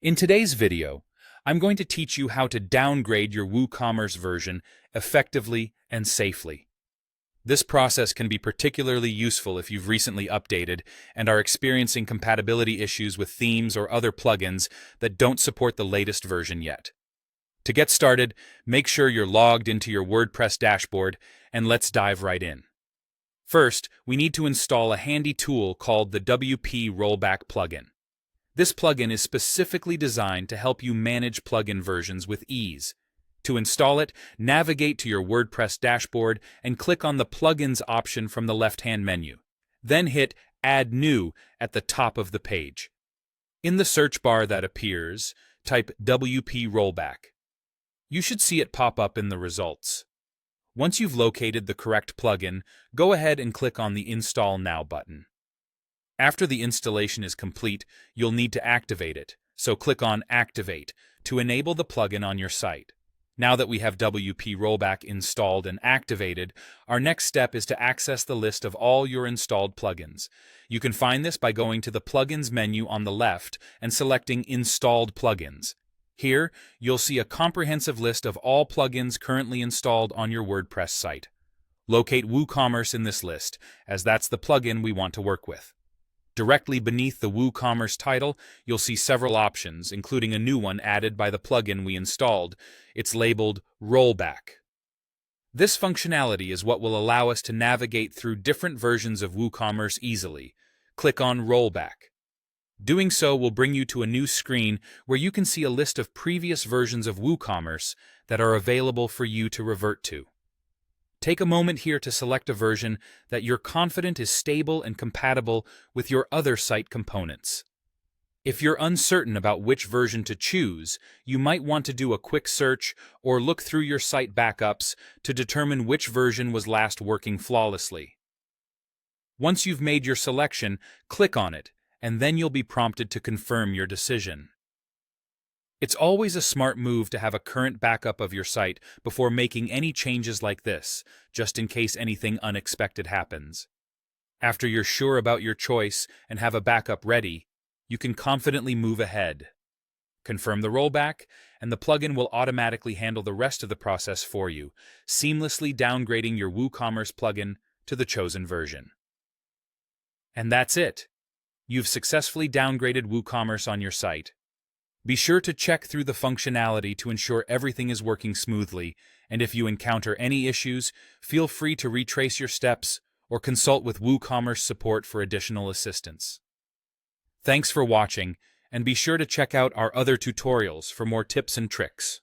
In today's video, I'm going to teach you how to downgrade your WooCommerce version effectively and safely. This process can be particularly useful if you've recently updated and are experiencing compatibility issues with themes or other plugins that don't support the latest version yet. To get started, make sure you're logged into your WordPress dashboard, and let's dive right in. First, we need to install a handy tool called the WP Rollback plugin. This plugin is specifically designed to help you manage plugin versions with ease. To install it, navigate to your WordPress dashboard and click on the Plugins option from the left-hand menu. Then hit Add New at the top of the page. In the search bar that appears, type WP Rollback. You should see it pop up in the results. Once you've located the correct plugin, go ahead and click on the Install Now button. After the installation is complete, you'll need to activate it, so click on Activate to enable the plugin on your site. Now that we have WP Rollback installed and activated, our next step is to access the list of all your installed plugins. You can find this by going to the Plugins menu on the left and selecting Installed Plugins. Here, you'll see a comprehensive list of all plugins currently installed on your WordPress site. Locate WooCommerce in this list, as that's the plugin we want to work with. Directly beneath the WooCommerce title, you'll see several options, including a new one added by the plugin we installed. It's labeled Rollback. This functionality is what will allow us to navigate through different versions of WooCommerce easily. Click on Rollback. Doing so will bring you to a new screen where you can see a list of previous versions of WooCommerce that are available for you to revert to. Take a moment here to select a version that you're confident is stable and compatible with your other site components. If you're uncertain about which version to choose, you might want to do a quick search or look through your site backups to determine which version was last working flawlessly. Once you've made your selection, click on it, and then you'll be prompted to confirm your decision. It's always a smart move to have a current backup of your site before making any changes like this, just in case anything unexpected happens. After you're sure about your choice and have a backup ready, you can confidently move ahead. Confirm the rollback, and the plugin will automatically handle the rest of the process for you, seamlessly downgrading your WooCommerce plugin to the chosen version. And that's it. You've successfully downgraded WooCommerce on your site. Be sure to check through the functionality to ensure everything is working smoothly, and if you encounter any issues, feel free to retrace your steps or consult with WooCommerce support for additional assistance. Thanks for watching, and be sure to check out our other tutorials for more tips and tricks.